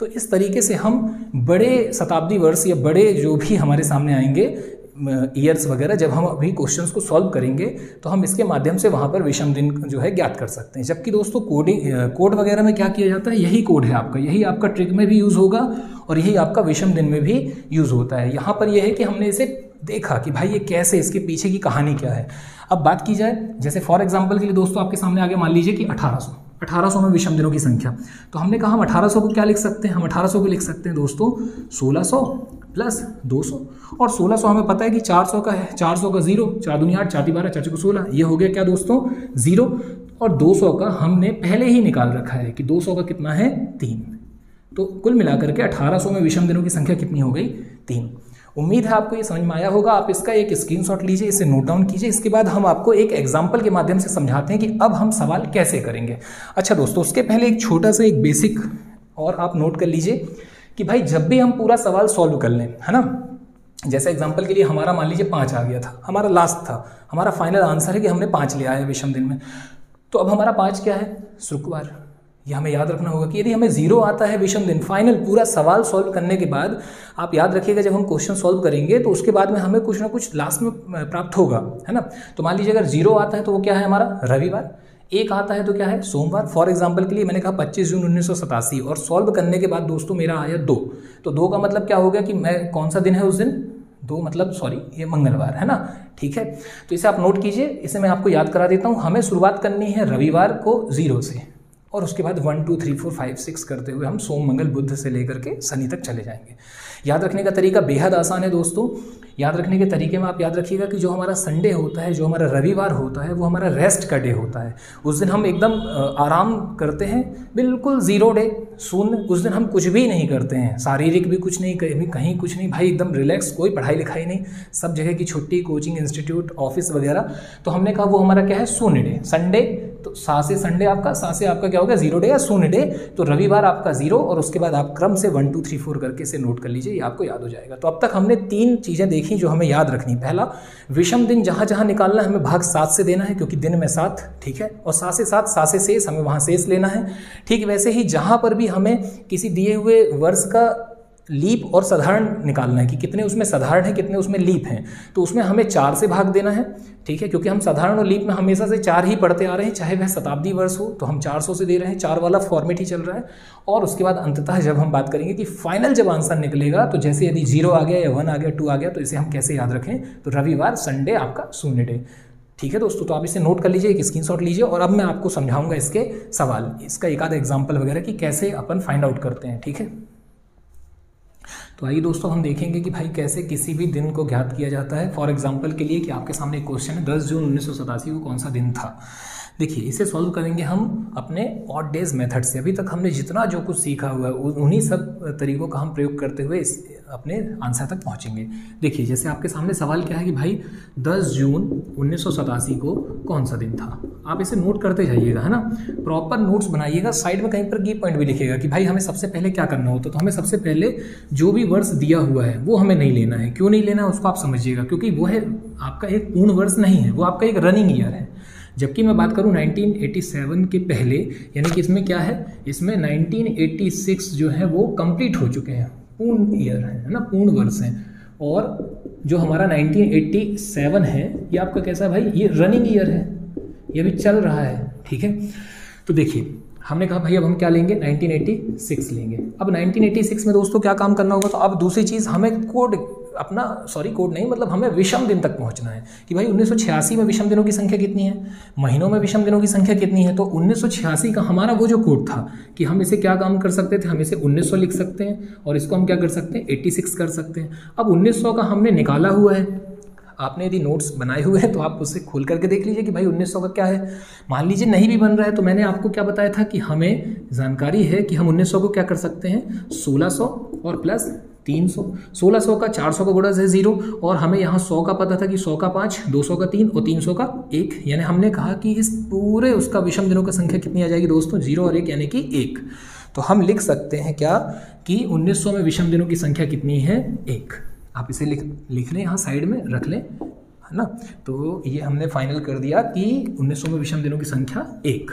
तो इस तरीके से हम बड़े शताब्दी वर्ष या बड़े जो भी हमारे सामने आएंगे ईयर्स वगैरह, जब हम अभी क्वेश्चंस को सॉल्व करेंगे तो हम इसके माध्यम से वहाँ पर विषम दिन जो है ज्ञात कर सकते हैं। जबकि दोस्तों कोड वगैरह में क्या किया जाता है, यही कोड है आपका, यही आपका ट्रिक में भी यूज़ होगा और यही आपका विषम दिन में भी यूज़ होता है। यहाँ पर यह है कि हमने इसे देखा कि भाई ये कैसे, इसके पीछे की कहानी क्या है। अब बात की जाए, जैसे फॉर एग्जाम्पल के लिए दोस्तों आपके सामने आगे मान लीजिए कि 1800 में विषम दिनों की संख्या। तो हमने कहा हम 1800 को क्या लिख सकते हैं, हम 1800 को लिख सकते हैं दोस्तों 1600 प्लस 200। और 1600 हमें पता है कि 400 का है, 400 का 0, 4 दूनी 8, 4 ती 12, 4 चौको 16, ये हो गया क्या दोस्तों 0। और 200 का हमने पहले ही निकाल रखा है कि 200 का कितना है, 3। तो कुल मिलाकर के 1800 में विषम दिनों की संख्या कितनी हो गई, 3। उम्मीद है आपको ये समझ में आया होगा। आप इसका एक स्क्रीनशॉट लीजिए, इसे नोट डाउन कीजिए। इसके बाद हम आपको एक एग्जाम्पल के माध्यम से समझाते हैं कि अब हम सवाल कैसे करेंगे। अच्छा दोस्तों, उसके पहले एक छोटा सा एक बेसिक और आप नोट कर लीजिए कि भाई जब भी हम पूरा सवाल सॉल्व कर लें, है ना, जैसे एग्जाम्पल के लिए हमारा मान लीजिए 5 आ गया था, हमारा लास्ट था, हमारा फाइनल आंसर है कि हमने 5 ले आया विषम दिन में। तो अब हमारा 5 क्या है, शुक्रवार। ये हमें याद रखना होगा कि यदि हमें 0 आता है विषम दिन, फाइनल पूरा सवाल सॉल्व करने के बाद, आप याद रखिएगा जब हम क्वेश्चन सॉल्व करेंगे तो उसके बाद में हमें कुछ ना कुछ लास्ट में प्राप्त होगा, है ना। तो मान लीजिए अगर 0 आता है तो वो क्या है हमारा रविवार, 1 आता है तो क्या है सोमवार। फॉर एग्जाम्पल के लिए मैंने कहा 25 जून 1987 और सॉल्व करने के बाद दोस्तों मेरा आया 2। तो 2 का मतलब क्या हो गया कि मैं कौन सा दिन है उस दिन, 2 मतलब सॉरी ये मंगलवार है ना, ठीक है। तो इसे आप नोट कीजिए, इसे मैं आपको याद करा देता हूँ। हमें शुरुआत करनी है रविवार को 0 से, और उसके बाद 1 2 3 4 5 6 करते हुए हम सोम मंगल बुध से लेकर के शनि तक चले जाएंगे। याद रखने का तरीका बेहद आसान है दोस्तों। याद रखने के तरीके में आप याद रखिएगा कि जो हमारा संडे होता है, जो हमारा रविवार होता है, वो हमारा रेस्ट का डे होता है। उस दिन हम एकदम आराम करते हैं, बिल्कुल 0 डे, शून्य। उस दिन हम कुछ भी नहीं करते हैं, शारीरिक भी कुछ नहीं, कहीं कुछ नहीं भाई, एकदम रिलैक्स, कोई पढ़ाई लिखाई नहीं, सब जगह की छुट्टी, कोचिंग इंस्टीट्यूट, ऑफिस वगैरह। तो हमने कहा वो हमारा क्या है, शून्य डे, संडे। तो सा से संडे आपका, सा से आपका क्या होगा, 0 डे या शून्य डे। तो रविवार आपका 0, और उसके बाद आप क्रम से 1 2 3 4 करके इसे नोट कर लीजिए, ये आपको याद हो जाएगा। तो अब तक हमने 3 चीज़ें देखी जो हमें याद रखनी। पहला, विषम दिन जहाँ जहाँ निकालना है हमें भाग 7 से देना है, क्योंकि दिन में 7, ठीक है। और 7 से 7, 7 से शेष, हमें वहाँ शेष लेना है। ठीक वैसे ही जहाँ पर भी हमें किसी दिए हुए वर्ष का लीप और साधारण निकालना है कि कितने उसमें साधारण है, कितने उसमें लीप हैं, तो उसमें हमें 4 से भाग देना है, ठीक है। क्योंकि हम साधारण और लीप में हमेशा से 4 ही पढ़ते आ रहे हैं, चाहे वह शताब्दी वर्ष हो तो हम 400 से दे रहे हैं, 4 वाला फॉर्मेट ही चल रहा है। और उसके बाद अंततः जब हम बात करेंगे कि फाइनल जब आंसर निकलेगा, तो जैसे यदि 0 आ गया या 1 आ गया, 2 आ गया, तो इसे हम कैसे याद रखें, तो रविवार, संडे आपका शून्य डे, ठीक है दोस्तों। तो आप इसे नोट कर लीजिए, एक स्क्रीनशॉट लीजिए, और अब मैं आपको समझाऊंगा इसके सवाल, इसका एक आध एग्जाम्पल वगैरह कि कैसे अपन फाइंड आउट करते हैं, ठीक है। तो आइए दोस्तों हम देखेंगे कि भाई कैसे किसी भी दिन को ज्ञात किया जाता है। फॉर एग्जांपल के लिए कि आपके सामने एक क्वेश्चन है, 10 जून 1987 को कौन सा दिन था। देखिए इसे सॉल्व करेंगे हम अपने ऑड डेज मेथड से। अभी तक हमने जितना जो कुछ सीखा हुआ है उन्हीं सब तरीकों का हम प्रयोग करते हुए इस अपने आंसर तक पहुंचेंगे। देखिए जैसे आपके सामने सवाल क्या है कि भाई 10 जून 1987 को कौन सा दिन था। आप इसे नोट करते जाइएगा, है ना, प्रॉपर नोट्स बनाइएगा। साइड में कहीं पर की पॉइंट भी लिखिएगा कि भाई हमें सबसे पहले क्या करना होता है। तो हमें सबसे पहले जो भी वर्ष दिया हुआ है वो हमें नहीं लेना है। क्यों नहीं लेना है उसको आप समझिएगा, क्योंकि वो है आपका एक पूर्ण वर्ष नहीं है, वो आपका एक रनिंग ईयर है। जबकि मैं बात करूं 1987 के पहले, यानी कि इसमें क्या है, इसमें 1986 जो है वो कंप्लीट हो चुके हैं, पूर्ण ईयर है ना, पूर्ण वर्ष है। और जो हमारा 1987 है ये आपका कैसा है भाई, ये रनिंग ईयर है, ये भी चल रहा है, ठीक है। तो देखिए हमने कहा भाई अब हम क्या लेंगे, 1986 लेंगे। अब 1986 में दोस्तों क्या काम करना होगा, तो अब दूसरी चीज़ हमें कोड अपना, सॉरी कोड नहीं, मतलब हमें विषम दिन तक पहुंचना है कि भाई 1986 में विषम दिनों की संख्या कितनी है, महीनों में विषम दिनों की संख्या कितनी है। तो 1986 का हमारा वो जो कोड था कि हम इसे क्या काम कर सकते थे, हम इसे 1900 लिख सकते हैं और इसको हम क्या कर सकते हैं 86 कर सकते हैं। अब 1900 का हमने निकाला हुआ है, आपने यदि नोट्स बनाए हुए हैं तो आप उससे खोल करके देख लीजिए कि भाई 1900 का क्या है। मान लीजिए नहीं भी बन रहा है तो मैंने आपको क्या बताया था कि हमें जानकारी है कि हम 1900 को क्या कर सकते हैं 1600 और प्लस 300। 1600 का 400 का गुणा है 0, और हमें यहाँ 100 का पता था कि 100 का 5, 200 का 3 और 300 का 1। यानी हमने कहा कि इस पूरे उसका विषम दिनों की संख्या कितनी आ जाएगी दोस्तों, 0 और 1 यानी कि 1। तो हम लिख सकते हैं क्या कि 1900 में विषम दिनों की संख्या कितनी है 1। आप इसे लिख लें, यहाँ साइड में रख लें, है ना। तो ये हमने फाइनल कर दिया कि 1900 में विषम दिनों की संख्या 1।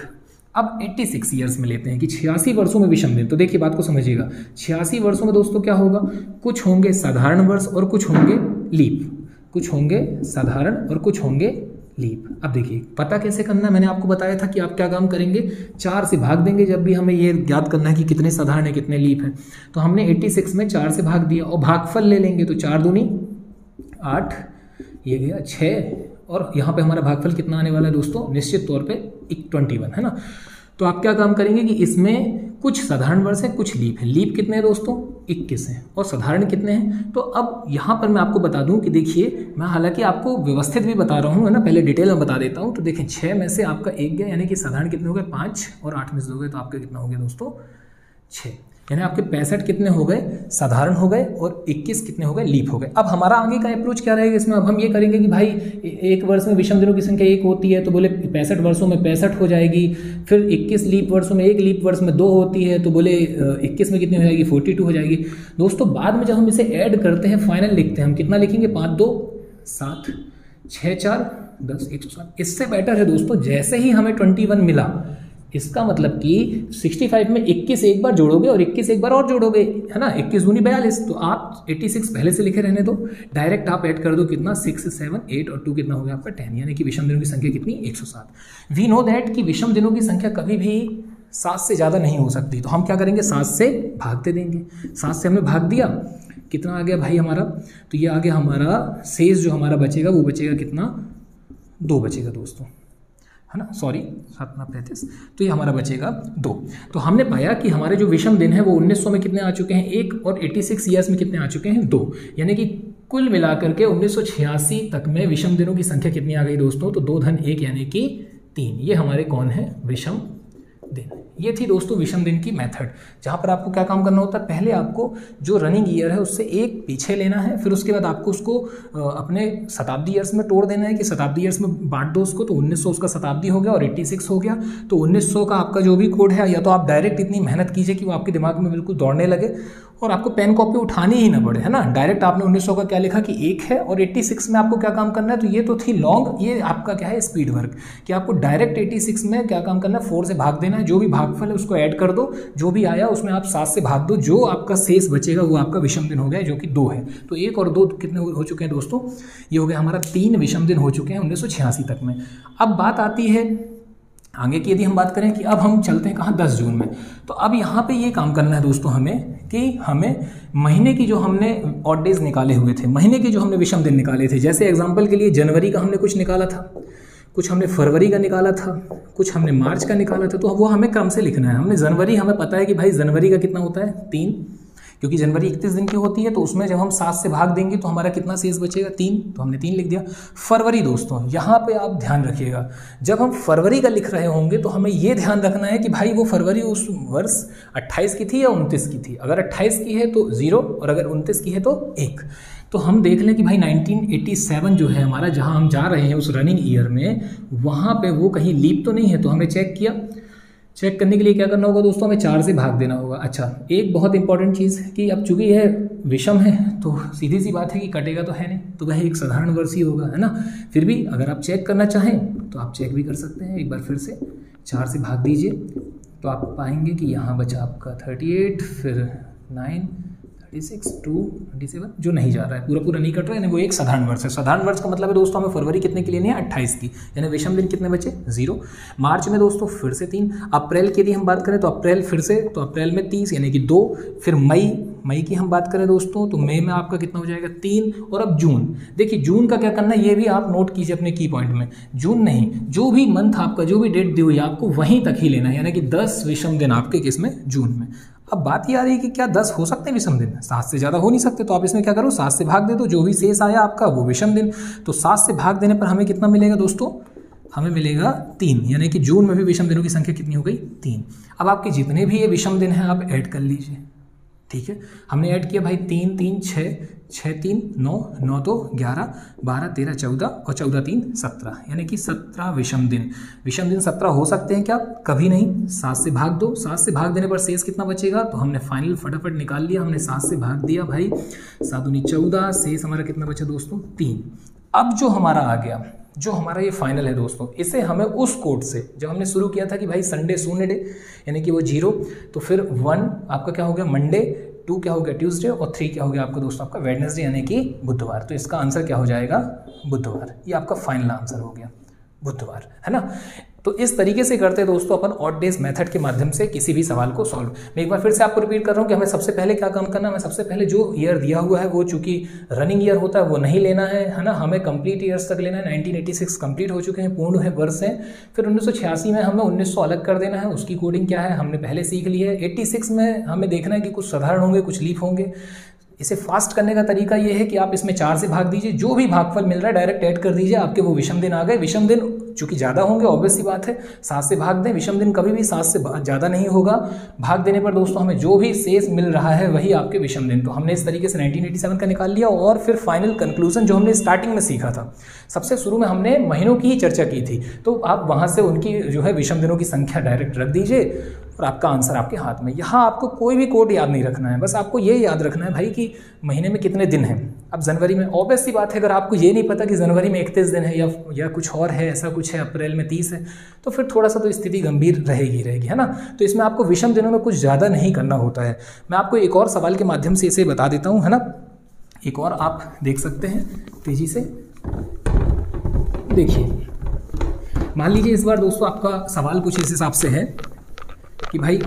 अब 86 ईयर्स में लेते हैं कि 86 वर्षों में विषम दिन। तो देखिए बात को समझिएगा, 86 वर्षों में दोस्तों क्या होगा, कुछ होंगे साधारण वर्ष और कुछ होंगे लीप, कुछ होंगे साधारण और कुछ होंगे लीप। अब देखिए पता कैसे करना है, मैंने आपको बताया था कि आप क्या काम करेंगे, 4 से भाग देंगे जब भी हमें ये ज्ञात करना है कि कितने साधारण है कितने लीप है। तो हमने 86 में 4 से भाग दिया और भागफल ले लेंगे, तो 4 दूनी 8, ये गया 6, और यहाँ पे हमारा भागफल कितना आने वाला है दोस्तों, निश्चित तौर पे 21, है ना। तो आप क्या काम करेंगे कि इसमें कुछ साधारण वर्ष है कुछ लीप है। लीप कितने हैं दोस्तों 21 हैं, और साधारण कितने हैं। तो अब यहाँ पर मैं आपको बता दूं कि देखिए मैं हालांकि आपको व्यवस्थित भी बता रहा हूँ, है ना, पहले डिटेल में बता देता हूँ। तो देखिए 6 में से आपका 1 गया, यानी कि साधारण कितने हो गए 5, और 8 में से 2 गए तो आपके कितना हो गया दोस्तों 6। यानी आपके 65 कितने हो गए साधारण हो गए और 21 कितने हो गए लीप हो गए। अब हमारा आगे का अप्रोच क्या रहेगा इसमें, अब हम ये करेंगे कि भाई एक वर्ष में विषम दिनों की संख्या 1 होती है तो बोले 65 वर्षों में 65 हो जाएगी, फिर 21 लीप वर्षों में 1 लीप वर्ष में 2 होती है तो बोले 21 में कितनी हो जाएगी 42 हो जाएगी। दोस्तों बाद में जब हम इसे ऐड करते हैं फाइनल लिखते हैं हम कितना लिखेंगे 5 2 7 6 4 10 107। इससे बेटर है दोस्तों जैसे ही हमें 21 मिला, इसका मतलब कि 65 में 21 एक बार जोड़ोगे और 21 एक बार और जोड़ोगे, है ना, 21 दूनी 42। तो आप 86 पहले से लिखे रहने दो, डायरेक्ट आप ऐड कर दो कितना 6 7 8 और 2 कितना हो गया आपका 10, यानी कि विषम दिनों की संख्या कितनी 107। वी नो दैट कि विषम दिनों की संख्या कभी भी 7 से ज़्यादा नहीं हो सकती। तो हम क्या करेंगे 7 से भागते देंगे। 7 से हमने भाग दिया कितना आ गया भाई हमारा, तो ये आ गया हमारा शेष जो हमारा बचेगा वो बचेगा कितना, 2 बचेगा दोस्तों, है ना, सॉरी 7×35, तो ये हमारा बचेगा 2। तो हमने पाया कि हमारे जो विषम दिन है वो 1900 में कितने आ चुके हैं, 1, और 86 ईयर्स में कितने आ चुके हैं, 2। यानी कि कुल मिलाकर के 1986 तक में विषम दिनों की संख्या कितनी आ गई दोस्तों, तो 2 यानी कि 3। ये हमारे कौन है, विषम दिन। ये थी दोस्तों विषम दिन की मेथड, जहाँ पर आपको क्या काम करना होता है, पहले आपको जो रनिंग ईयर है उससे एक पीछे लेना है, फिर उसके बाद आपको उसको अपने शताब्दी ईयर्स में तोड़ देना है कि शताब्दी ईयर्स में बांट दो उसको, तो 1900 उसका शताब्दी हो गया और 86 हो गया। तो 1900 का आपका जो भी कोड है, या तो आप डायरेक्ट इतनी मेहनत कीजिए कि वो आपके दिमाग में बिल्कुल दौड़ने लगे और आपको पेन कॉपी उठानी ही ना पड़े, है ना। डायरेक्ट आपने 1900 का क्या लिखा कि 1 है, और 86 में आपको क्या काम करना है, तो ये तो थी लॉन्ग, ये आपका क्या है, स्पीड वर्क, कि आपको डायरेक्ट 86 में क्या काम करना है, 4 से भाग देना है, जो भी भागफल है उसको ऐड कर दो, जो भी आया उसमें आप 7 से भाग दो, जो आपका शेष बचेगा वो आपका विषम दिन हो गया, जो कि 2 है। तो 1 और 2 कितने हो चुके हैं दोस्तों, ये हो गया हमारा 3 विषम दिन हो चुके हैं 1986 तक में। अब बात आती है आगे की, यदि हम बात करें कि अब हम चलते हैं कहाँ, 10 जून में। तो अब यहाँ पे ये काम करना है दोस्तों हमें, कि हमें महीने की जो हमने ऑड डेज निकाले हुए थे, महीने के जो हमने विषम दिन निकाले थे, जैसे एग्जांपल के लिए जनवरी का हमने कुछ निकाला था, कुछ हमने फरवरी का निकाला था, कुछ हमने मार्च का निकाला था, तो वो हमें क्रम से लिखना है। हमने जनवरी, हमें पता है कि भाई जनवरी का कितना होता है, 3, क्योंकि जनवरी 31 दिन की होती है, तो उसमें जब हम 7 से भाग देंगे तो हमारा कितना शेष बचेगा, 3, तो हमने 3 लिख दिया। फरवरी दोस्तों, यहाँ पे आप ध्यान रखिएगा, जब हम फरवरी का लिख रहे होंगे तो हमें ये ध्यान रखना है कि भाई वो फरवरी उस वर्ष 28 की थी या 29 की थी। अगर 28 की है तो 0, और अगर 29 की है तो 1। तो हम देख लें कि भाई 1987 जो है हमारा, जहाँ हम जा रहे हैं उस रनिंग ईयर में, वहाँ पे वो कहीं लीप तो नहीं है, तो हमने चेक किया। चेक करने के लिए क्या करना होगा दोस्तों, हमें 4 से भाग देना होगा। अच्छा, एक बहुत इंपॉर्टेंट चीज़ है कि अब चूंकि यह विषम है तो सीधी सी बात है कि कटेगा तो है नहीं, तो वह एक साधारण वर्ष ही होगा, है ना। फिर भी अगर आप चेक करना चाहें तो आप चेक भी कर सकते हैं। एक बार फिर से 4 से भाग दीजिए तो आप पाएंगे कि यहाँ बचा आपका 38, फिर 9, 36, 2, 27, जो नहीं जा रहा है, पूरा पूरा नहीं कट रहा है, वो एक साधारण वर्ष है। साधारण वर्ष का मतलब है दोस्तों हमें फरवरी कितने के लिए नहीं है, 28 की, यानी विषम दिन कितने बचे, 0। मार्च में दोस्तों फिर से 3। अप्रैल की यदि हम बात करें तो अप्रैल फिर से, तो अप्रैल में 30 यानी कि 2। फिर मई की हम बात करें दोस्तों तो मई में आपका कितना हो जाएगा, 3। और अब जून, देखिए जून का क्या करना है, ये भी आप नोट कीजिए अपने की पॉइंट में। जून नहीं, जो भी मंथ आपका, जो भी डेट दी हुई है आपको वहीं तक ही लेना है, यानी कि 10 विषम दिन आपके किसमें, जून में। अब बात ये आ रही है कि क्या 10 हो सकते हैं विषम दिन, 7 से ज़्यादा हो नहीं सकते, तो आप इसमें क्या करो, 7 से भाग दे दो, जो भी शेष आया आपका वो विषम दिन। तो 7 से भाग देने पर हमें कितना मिलेगा दोस्तों, हमें मिलेगा 3, यानी कि जून में भी विषम दिनों की संख्या कितनी हो गई, 3। अब आपके जितने भी ये विषम दिन हैं आप ऐड कर लीजिए, ठीक है। हमने ऐड किया भाई 3, 3, 6, 6, 3, 9, 9, 2, 11, 12, 13, 14 और 14, 3, 17, यानी कि 17 विषम दिन। विषम दिन 17 हो सकते हैं क्या, कभी नहीं। 7 से भाग दो, 7 से भाग देने पर शेष कितना बचेगा, तो हमने फाइनल फटाफट निकाल लिया, हमने 7 से भाग दिया भाई, 7 दूनी 14, शेष हमारा कितना बचा दोस्तों, 3। अब जो हमारा आ गया, जो हमारा ये फाइनल है दोस्तों, इसे हमें उस कोड से, जब हमने शुरू किया था कि भाई संडे शून्य डे यानी कि वो 0, तो फिर 1 आपका क्या हो गया मंडे, 2 क्या हो गया ट्यूसडे, और 3 क्या हो गया आपका दोस्तों आपका वेडनेसडे यानी कि बुधवार। तो इसका आंसर क्या हो जाएगा, बुधवार। ये आपका फाइनल आंसर हो गया, बुधवार, है ना। तो इस तरीके से करते हैं दोस्तों अपन ऑड डेज मेथड के माध्यम से किसी भी सवाल को सॉल्व। मैं एक बार फिर से आपको रिपीट कर रहा हूँ कि हमें सबसे पहले क्या काम करना है, हमें सबसे पहले जो ईयर दिया हुआ है वो चूंकि रनिंग ईयर होता है वो नहीं लेना है ना, हमें कंप्लीट ईयर्स तक लेना है। 1986 कंप्लीट हो चुके हैं, पूर्ण है वर्ष है। फिर 1986 में हमें 1900 अलग कर देना है, उसकी कोडिंग क्या है हमने पहले सीख ली है। 86 में हमें देखना है कि कुछ साधारण होंगे, कुछ लीप होंगे। इसे फास्ट करने का तरीका ये है कि आप इसमें 4 से भाग दीजिए, जो भी भागफल मिल रहा है डायरेक्ट ऐड कर दीजिए, आपके वो विषम दिन आ गए। विषम दिन चूंकि ज़्यादा होंगे ऑब्वियस सी बात है, 7 से भाग दें। विषम दिन कभी भी 7 से ज़्यादा नहीं होगा। भाग देने पर दोस्तों हमें जो भी शेष मिल रहा है वही आपके विषम दिन। तो हमने इस तरीके से 1987 का निकाल लिया। और फिर फाइनल कंक्लूजन जो हमने स्टार्टिंग में सीखा था, सबसे शुरू में हमने महीनों की ही चर्चा की थी, तो आप वहाँ से उनकी जो है विषम दिनों की संख्या डायरेक्ट रख दीजिए और आपका आंसर आपके हाथ में। यहाँ आपको कोई भी कोड याद नहीं रखना है, बस आपको ये याद रखना है भाई कि महीने में कितने दिन हैं। अब जनवरी में ऑब्वियस सी बात है, अगर आपको ये नहीं पता कि जनवरी में 31 दिन है या कुछ और है, ऐसा कुछ है, अप्रैल में 30 है, तो फिर थोड़ा सा तो स्थिति गंभीर रहेगी, है ना। तो इसमें आपको विषम दिनों में कुछ ज़्यादा नहीं करना होता है। मैं आपको एक और सवाल के माध्यम से इसे बता देता हूँ, है ना। एक और आप देख सकते हैं तेज़ी से, देखिए मान लीजिए इस बार दोस्तों आपका सवाल कुछ इस हिसाब से है कि भाई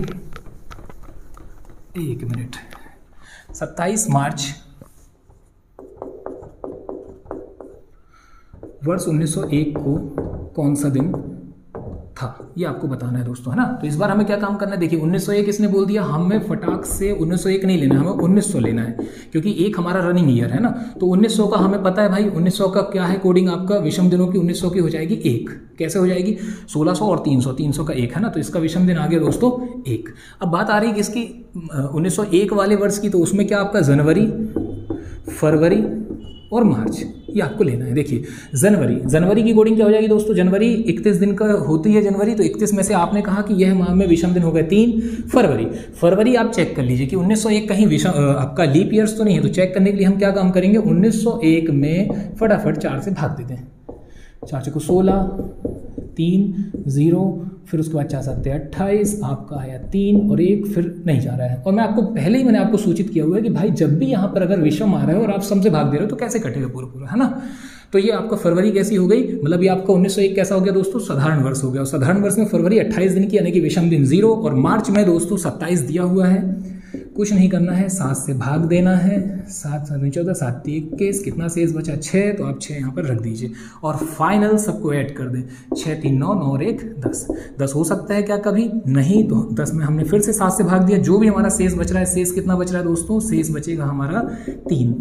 1 मिनट, 27 मार्च वर्ष 1901 को कौन सा दिन था, ये आपको बताना है दोस्तों, है ना। तो इस बार हमें क्या काम करना है, देखिए 1901 इसने बोल दिया, हमें फटाक से 1901 नहीं लेना है, हमें 1900 लेना है, क्योंकि एक हमारा रनिंग ईयर है ना। तो 1900 का हमें पता है भाई, 1900 का क्या है कोडिंग आपका, विषम दिनों की 1900 की हो जाएगी एक। कैसे हो जाएगी, 1600 और 300, 300 का एक है ना, तो इसका विषम दिन आ गया दोस्तों एक। अब बात आ रही है किसकी, 1901 वाले वर्ष की, तो उसमें क्या आपका जनवरी, फरवरी और मार्च, ये आपको लेना है। देखिए जनवरी की कोडिंग क्या हो जाएगी दोस्तों, जनवरी 31 दिन का होती है जनवरी, तो 31 में से आपने कहा कि यह माह में विषम दिन हो गए 3। फरवरी आप चेक कर लीजिए कि 1901 कहीं विषम आपका लीप ईयर्स तो नहीं है, तो चेक करने के लिए हम क्या काम करेंगे, 1901 में फटाफट 4 से भाग देते हैं, 4 से को 16, 3 0, फिर उसके बाद 4 7 28, आपका आया 3 और 1, फिर नहीं जा रहा है। और मैं आपको पहले ही मैंने आपको सूचित किया हुआ है कि भाई जब भी यहाँ पर अगर विषम आ रहा है और आप सम से भाग दे रहे हो तो कैसे कटेगा पूरा, है ना। तो ये आपका फरवरी कैसी हो गई, मतलब ये आपका 1901 कैसा हो गया दोस्तों, साधारण वर्ष हो गया। और साधारण वर्ष में फरवरी 28 दिन की यानी कि विषम दिन 0, और मार्च में दोस्तों 27 दिया हुआ है। कुछ नहीं करना है, 7 से भाग देना है, 7 7 14, 7 21, कितना शेष बचा 6, तो आप 6 यहाँ पर रख दीजिए और फाइनल सबको ऐड कर दें, 6 3 9 9 और 1 10 हो सकता है क्या कभी, नहीं। तो 10 में हमने फिर से 7 से भाग दिया, जो भी हमारा शेष बच रहा है, शेष कितना बच रहा है दोस्तों, शेष बचेगा हमारा 3।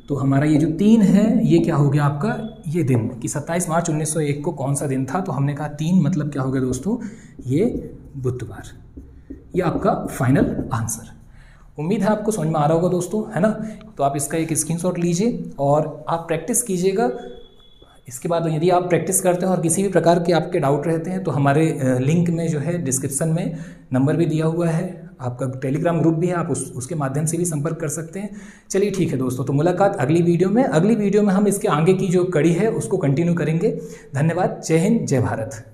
तो हमारा ये जो 3 है ये क्या हो गया आपका, ये दिन कि 27 मार्च 1901 को कौन सा दिन था, तो हमने कहा 3 मतलब क्या हो गया दोस्तों, ये बुधवार। ये आपका फाइनल आंसर। उम्मीद है आपको समझ में आ रहा होगा दोस्तों, है ना। तो आप इसका एक स्क्रीनशॉट लीजिए और आप प्रैक्टिस कीजिएगा। इसके बाद यदि आप प्रैक्टिस करते हैं और किसी भी प्रकार के आपके डाउट रहते हैं तो हमारे लिंक में जो है डिस्क्रिप्शन में नंबर भी दिया हुआ है, आपका टेलीग्राम ग्रुप भी है, आप उसके माध्यम से भी संपर्क कर सकते हैं। चलिए ठीक है दोस्तों, तो मुलाकात अगली वीडियो में हम इसके आगे की जो कड़ी है उसको कंटिन्यू करेंगे। धन्यवाद, जय हिंद, जय भारत।